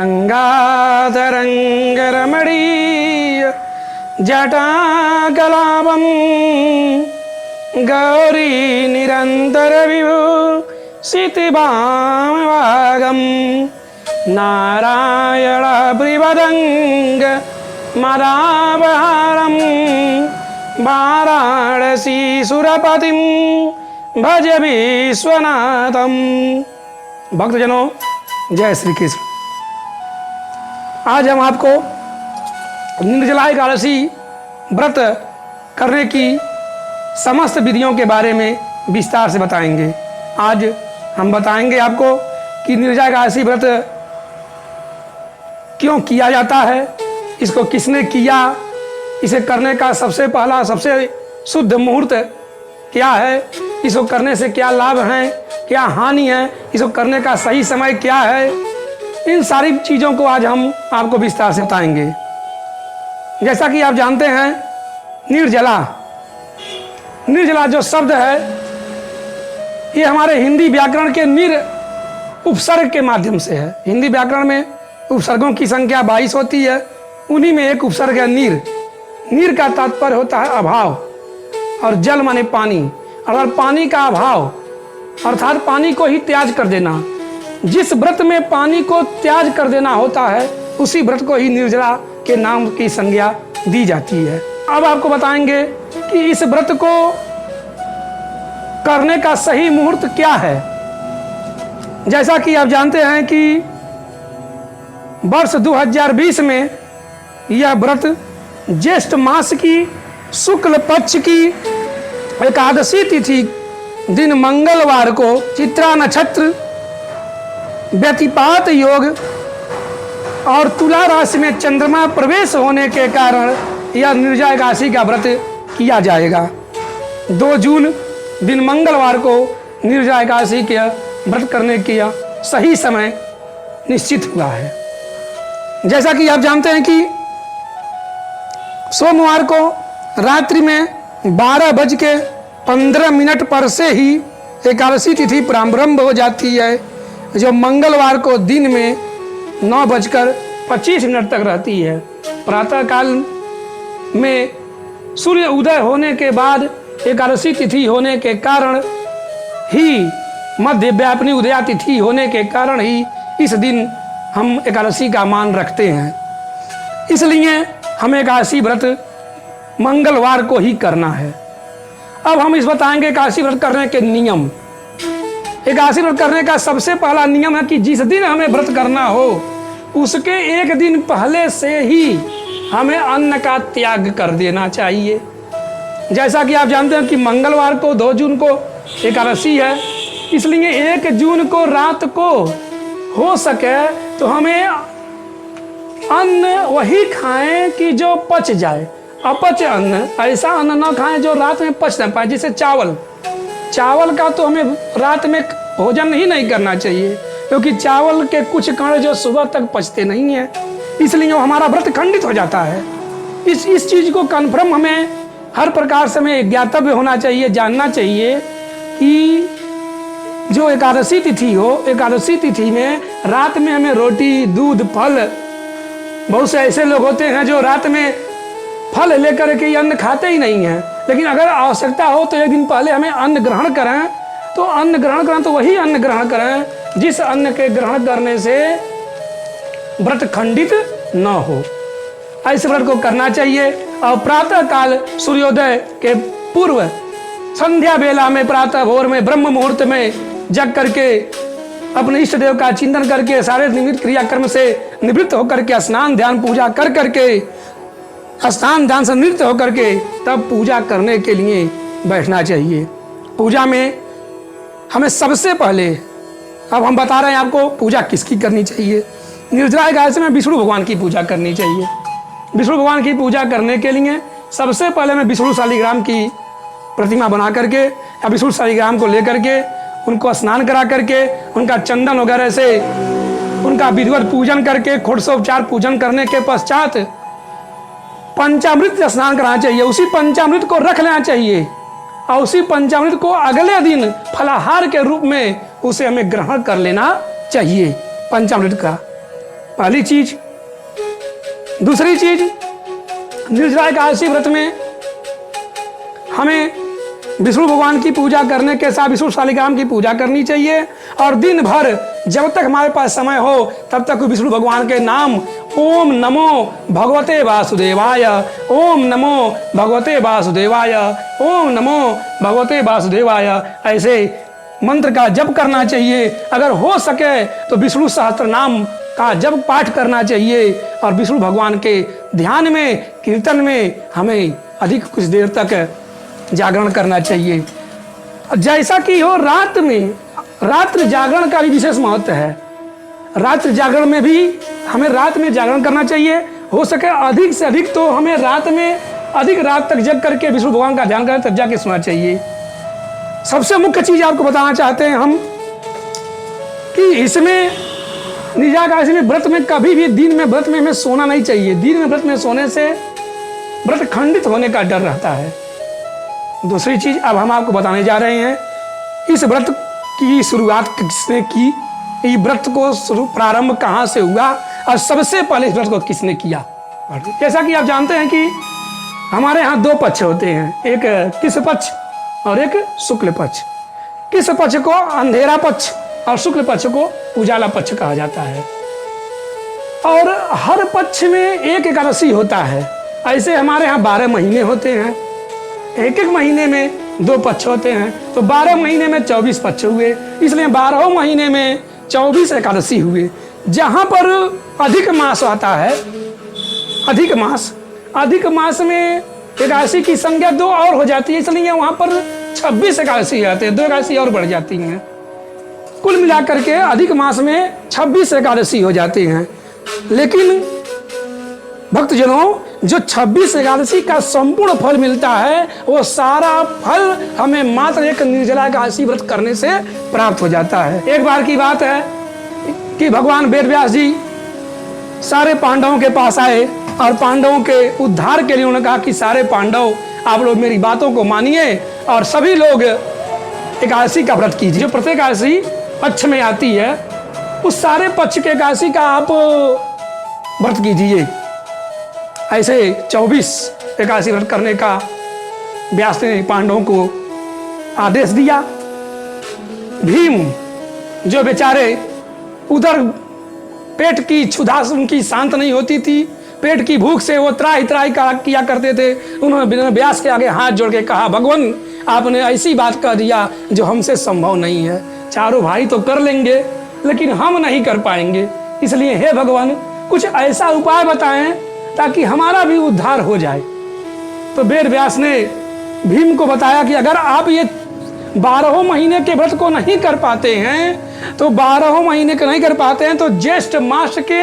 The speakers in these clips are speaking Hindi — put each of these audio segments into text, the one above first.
गंगाधरंगरमणीय जटाकलापं गौरी निरंतर विभूषितवामभागं नारायण प्रियवदंग मदापहारं वाराणसी सुरपतिं भज विश्वनाथम। भक्तजनों, जय श्री कृष्ण। आज हम आपको निर्जला एकादशी व्रत करने की समस्त विधियों के बारे में विस्तार से बताएंगे। आज हम बताएंगे आपको कि निर्जला एकादशी व्रत क्यों किया जाता है, इसको किसने किया, इसे करने का सबसे पहला सबसे शुद्ध मुहूर्त क्या है, इसको करने से क्या लाभ हैं, क्या हानि है, इसको करने का सही समय क्या है, इन सारी चीज़ों को आज हम आपको विस्तार से बताएंगे। जैसा कि आप जानते हैं, निर्जला जो शब्द है ये हमारे हिंदी व्याकरण के निर उपसर्ग के माध्यम से है। हिंदी व्याकरण में उपसर्गों की संख्या 22 होती है, उन्हीं में एक उपसर्ग है नीर। नीर का तात्पर्य होता है अभाव, और जल माने पानी, अगर पानी का अभाव अर्थात पानी को ही त्याग कर देना। जिस व्रत में पानी को त्याग कर देना होता है उसी व्रत को ही निर्जला के नाम की संज्ञा दी जाती है। अब आपको बताएंगे कि इस व्रत को करने का सही मुहूर्त क्या है। जैसा कि आप जानते हैं कि वर्ष 2020 में यह व्रत ज्येष्ठ मास की शुक्ल पक्ष की एकादशी तिथि दिन मंगलवार को चित्रा नक्षत्र व्यतिपात योग और तुला राशि में चंद्रमा प्रवेश होने के कारण यह निर्जला एकादशी का व्रत किया जाएगा। 2 जून दिन मंगलवार को निर्जला एकादशी के व्रत करने का सही समय निश्चित हुआ है। जैसा कि आप जानते हैं कि सोमवार को रात्रि में 12:15 पर से ही एकादशी तिथि प्रारंभ हो जाती है, जो मंगलवार को दिन में 9:25 तक रहती है। प्रातः काल में सूर्य उदय होने के बाद एकादशी तिथि होने के कारण ही, मध्य व्यापिनी उदया तिथि होने के कारण ही इस दिन हम एकादशी का मान रखते हैं। इसलिए हमें एकादशी व्रत मंगलवार को ही करना है। अब हम इस बताएंगे एकादशी व्रत करने के नियम। एकादशी व्रत करने का सबसे पहला नियम है कि जिस दिन हमें व्रत करना हो उसके एक दिन पहले से ही हमें अन्न का त्याग कर देना चाहिए। जैसा कि आप जानते हैं कि मंगलवार को 2 जून को एकादशी है, इसलिए 1 जून को रात को हो सके तो हमें अन्न वही खाएं कि जो पच जाए। अपच अन्न, ऐसा अन्न न खाएं जो रात में पच न पाए। जैसे चावल का तो हमें रात में भोजन ही नहीं करना चाहिए, क्योंकि चावल के कुछ कण जो सुबह तक पचते नहीं हैं, इसलिए हमारा व्रत खंडित हो जाता है। इस चीज़ को कन्फर्म हमें हर प्रकार से हमें ज्ञातव्य होना चाहिए, जानना चाहिए कि जो एकादशी तिथि हो, एकादशी तिथि में रात में हमें रोटी, दूध, फल, बहुत से ऐसे लोग होते हैं जो रात में फल लेकर के अन्न खाते ही नहीं हैं, लेकिन अगर आवश्यकता हो तो एक दिन पहले हमें अन्न ग्रहण करें। तो अन्न ग्रहण करें तो वही अन्न ग्रहण करें जिस अन्न के ग्रहण करने से व्रत खंडित न हो। ऐसे व्रत को करना चाहिए। और प्रातः काल सूर्योदय के पूर्व संध्या बेला में, प्रातः भोर में, ब्रह्म मुहूर्त में जग करके अपने इष्ट देव का चिंतन करके सारे निमित्त क्रियाक्रम से निवृत्त होकर के स्नान ध्यान पूजा कर करके, स्नान ध्यान से निवृत्त होकर के तब पूजा करने के लिए बैठना चाहिए। पूजा में हमें सबसे पहले, अब हम बता रहे हैं आपको पूजा किसकी करनी चाहिए। निर्जला एकादशी में विष्णु भगवान की पूजा करनी चाहिए। विष्णु भगवान की पूजा करने के लिए सबसे पहले हमें विष्णु शालिग्राम की प्रतिमा बना करके या विष्णु शालिग्राम को लेकर के उनको स्नान करा करके उनका चंदन वगैरह से उनका विधिवत पूजन करके षोडशोपचार पूजन करने के पश्चात पंचामृत स्नान कराना चाहिए। उसी पंचामृत को रख लेना चाहिए और उसी पंचामृत को अगले दिन फलाहार के रूप में उसे हमें ग्रहण कर लेना चाहिए। पंचामृत का पहली चीज। दूसरी चीज, निर्जला एकादशी व्रत में हमें विष्णु भगवान की पूजा करने के साथ विष्णु शालिग्राम की पूजा करनी चाहिए और दिन भर जब तक हमारे पास समय हो तब तक विष्णु भगवान के नाम ओम नमो भगवते वासुदेवाय, ओम नमो भगवते वासुदेवाय, ओम नमो भगवते वासुदेवाय ऐसे मंत्र का जप करना चाहिए। अगर हो सके तो विष्णु सहस्त्र नाम का जप पाठ करना चाहिए और विष्णु भगवान के ध्यान में, कीर्तन में हमें अधिक कुछ देर तक जागरण करना चाहिए। जैसा कि हो रात में, रात्रि जागरण का भी विशेष महत्व है। रात्रि जागरण में भी हमें रात में जागरण करना चाहिए। हो सके अधिक से अधिक तो हमें रात में अधिक रात तक जग करके विष्णु भगवान का ध्यान करें, तब जाके सुनना चाहिए। सबसे मुख्य चीज आपको बताना चाहते हैं हम कि इसमें निर्जला एकादशी में व्रत में कभी भी दिन में व्रत में हमें सोना नहीं चाहिए। दिन में व्रत में सोने से व्रत खंडित होने का डर रहता है। दूसरी चीज अब हम आपको बताने जा रहे हैं, इस व्रत की शुरुआत किसने की, ये व्रत को प्रारंभ कहाँ से हुआ और सबसे पहले इस व्रत को किसने किया। जैसा कि आप जानते हैं कि हमारे यहाँ दो पक्ष होते हैं, एक कृष्ण पक्ष और एक शुक्ल पक्ष। कृष्ण पक्ष को अंधेरा पक्ष और शुक्ल पक्ष को उजाला पक्ष कहा जाता है। और हर पक्ष में एक एकादशी होता है। ऐसे हमारे यहाँ 12 महीने होते हैं, एक एक महीने में 2 पक्ष होते हैं, तो 12 महीने में 24 पक्ष हुए, इसलिए 12 महीने में 24 एकादशी हुए। जहाँ पर अधिक मास आता है, अधिक मास में एकादशी की संख्या 2 और हो जाती है, इसलिए वहाँ पर 26 एकादशी आते हैं, 2 एकादशी और बढ़ जाती हैं। कुल मिलाकर के अधिक मास में 26 एकादशी हो जाती हैं। लेकिन भक्तजनों, जो 26 एकादशी का संपूर्ण फल मिलता है वो सारा फल हमें मात्र एक निर्जला एकादशी व्रत करने से प्राप्त हो जाता है। एक बार की बात है कि भगवान वेद व्यास जी सारे पांडवों के पास आए और पांडवों के उद्धार के लिए उन्होंने कहा कि सारे पांडव आप लोग मेरी बातों को मानिए और सभी लोग एकादशी का व्रत कीजिए। जो प्रत्येक एकादशी पक्ष में आती है उस सारे पक्ष के एकादशी का आप व्रत कीजिए। ऐसे 24 एकादशी व्रत करने का व्यास ने पांडवों को आदेश दिया। भीम जो बेचारे उधर पेट की क्षुधा उनकी शांत नहीं होती थी, पेट की भूख से वो त्राही त्राही किया करते थे, उन्होंने व्यास के आगे हाथ जोड़ के कहा, भगवान आपने ऐसी बात कह दिया जो हमसे संभव नहीं है। चारों भाई तो कर लेंगे लेकिन हम नहीं कर पाएंगे, इसलिए हे भगवान कुछ ऐसा उपाय बताएं ताकि हमारा भी उद्धार हो जाए। तो वेद व्यास ने भीम को बताया कि अगर आप ये 12 महीने के व्रत को नहीं कर पाते हैं तो 12 महीने के नहीं कर पाते हैं तो ज्येष्ठ मास के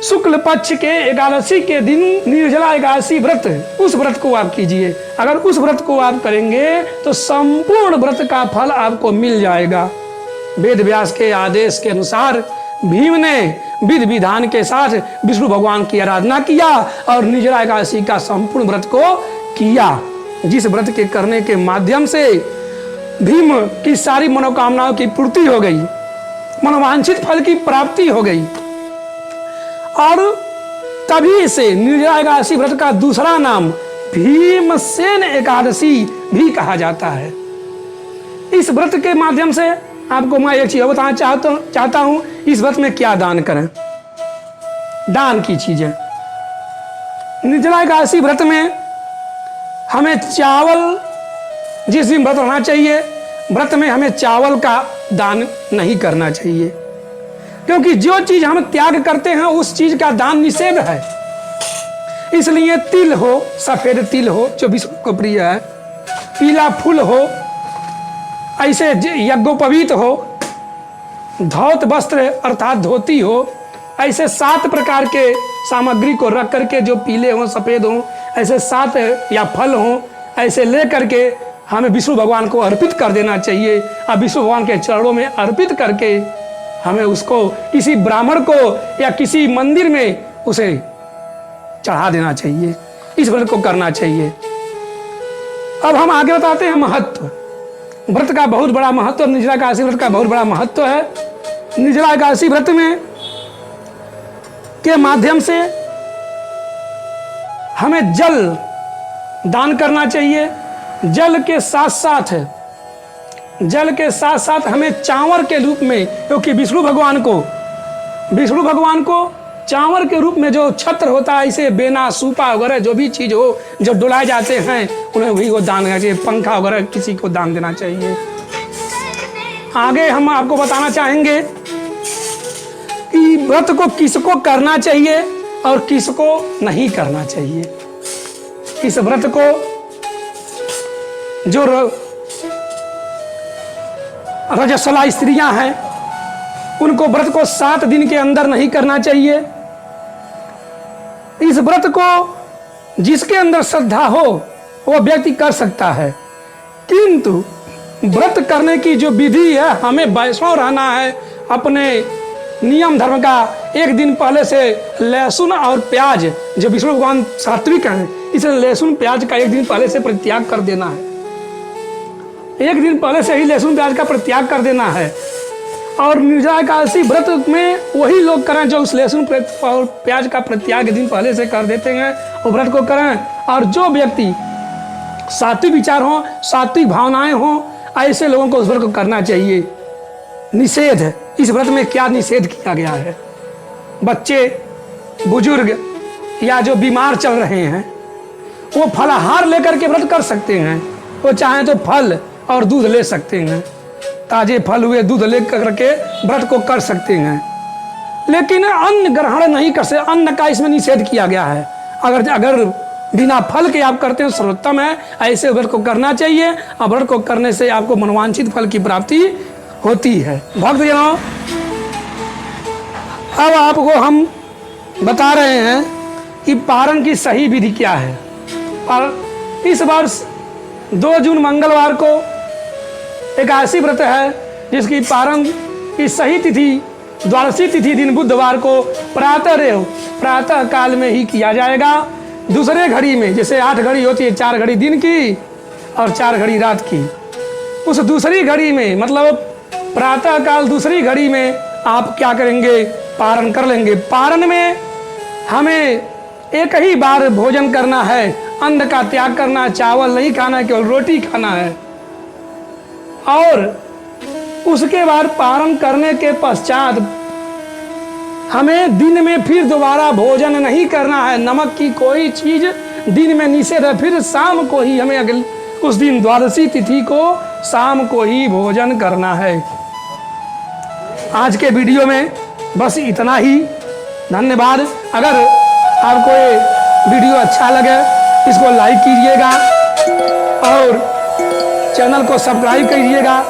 शुक्ल पक्ष के एकादशी के दिन निर्जला एकादशी व्रत, उस व्रत को आप कीजिए। अगर उस व्रत को आप करेंगे तो संपूर्ण व्रत का फल आपको मिल जाएगा। वेद व्यास के आदेश के अनुसार भीम ने विधि विधान के साथ विष्णु भगवान की आराधना किया और निर्जला एकादशी का संपूर्ण व्रत को किया, जिस व्रत के करने के माध्यम से भीम की सारी मनोकामनाओं की पूर्ति हो गई, मनोवांछित फल की प्राप्ति हो गई। और तभी से निर्जला एकादशी व्रत का दूसरा नाम भीमसेन एकादशी भी कहा जाता है। इस व्रत के माध्यम से आपको मैं एक चीज बताना चाहता हूं, इस व्रत में क्या दान करें। दान की चीजें, निर्जला एकादशी व्रत में हमें चावल, जिस दिन व्रत रहना चाहिए व्रत में हमें चावल का दान नहीं करना चाहिए, क्योंकि जो चीज हम त्याग करते हैं उस चीज का दान निषेध है। इसलिए तिल हो, सफेद तिल हो जो विष्णु को प्रिय है, पीला फूल हो, ऐसे यज्ञोपवीत हो, धौत वस्त्र अर्थात धोती हो, ऐसे 7 प्रकार के सामग्री को रख करके जो पीले हों सफेद हों, ऐसे 7 या फल हों, ऐसे ले करके हमें विष्णु भगवान को अर्पित कर देना चाहिए। अब विष्णु भगवान के चरणों में अर्पित करके हमें उसको किसी ब्राह्मण को या किसी मंदिर में उसे चढ़ा देना चाहिए। इस व्रत को करना चाहिए। अब हम आगे बताते हैं महत्व। व्रत का बहुत बड़ा महत्व, निर्जला एकादशी व्रत का बहुत बड़ा महत्व है। निर्जला एकादशी व्रत में के माध्यम से हमें जल दान करना चाहिए। जल के साथ साथ हमें चावल के रूप में, क्योंकि विष्णु भगवान को चावल के रूप में जो छत्र होता है, इसे बेना सूपा वगैरह जो भी चीज हो जो डुलाए जाते हैं उन्हें भी वो दान देना चाहिए। पंखा वगैरह किसी को दान देना चाहिए। आगे हम आपको बताना चाहेंगे कि व्रत को किसको करना चाहिए और किसको नहीं करना चाहिए। इस व्रत को जो रजस्वला स्त्रियां हैं उनको व्रत को 7 दिन के अंदर नहीं करना चाहिए। इस व्रत को जिसके अंदर श्रद्धा हो वो व्यक्ति कर सकता है, किंतु व्रत करने की जो विधि है, हमें वैष्णव रहना है। अपने नियम धर्म का 1 दिन पहले से लहसुन और प्याज, जो विष्णु भगवान सात्विक हैं, इसलिए लहसुन प्याज का 1 दिन पहले से परित्याग कर देना है। 1 दिन पहले से ही लहसुन प्याज का परित्याग कर देना है। और निर्जला एकादशी व्रत में वही लोग करें जो उस लहसुन और प्याज का परित्याग 1 दिन पहले से कर देते हैं, वो व्रत को करें। और जो व्यक्ति सात्विक विचार हो, सात्विक भावनाएं हो, ऐसे लोगों को उस व्रत को करना चाहिए। निषेध, इस व्रत में क्या निषेध किया गया है? बच्चे, बुजुर्ग या जो बीमार चल रहे हैं वो फलाहार लेकर के व्रत कर सकते हैं। वो चाहें तो फल और दूध ले सकते हैं, ताजे फल हुए दूध ले करके व्रत को कर सकते हैं। लेकिन अन्न ग्रहण नहीं कर सकते, अन्न का इसमें निषेध किया गया है। अगर बिना फल के आप करते हैं सर्वोत्तम है, ऐसे व्रत को करना चाहिए। और व्रत को करने से आपको मनोवांछित फल की प्राप्ति होती है। भक्तजनों, अब आपको हम बता रहे हैं कि पारण की सही विधि क्या है। और इस वर्ष 2 जून मंगलवार को एकादशी व्रत है, जिसकी पारण की सही तिथि द्वादशी तिथि दिन बुधवार को प्रातः काल में ही किया जाएगा। दूसरे घड़ी में, जैसे 8 घड़ी होती है, 4 घड़ी दिन की और 4 घड़ी रात की, उस दूसरी घड़ी में मतलब प्रातः काल दूसरी घड़ी में आप क्या करेंगे? पारण कर लेंगे। पारण में हमें एक ही बार भोजन करना है, अन्न का त्याग करना, चावल नहीं खाना, केवल रोटी खाना है। और उसके बाद पारण करने के पश्चात हमें दिन में फिर दोबारा भोजन नहीं करना है। नमक की कोई चीज दिन में निषेध है। फिर शाम को ही हमें अगले उस दिन द्वादशी तिथि को शाम को ही भोजन करना है। आज के वीडियो में बस इतना ही। धन्यवाद। अगर आपको ये वीडियो अच्छा लगे इसको लाइक कीजिएगा और चैनल को सब्सक्राइब कीजिएगा।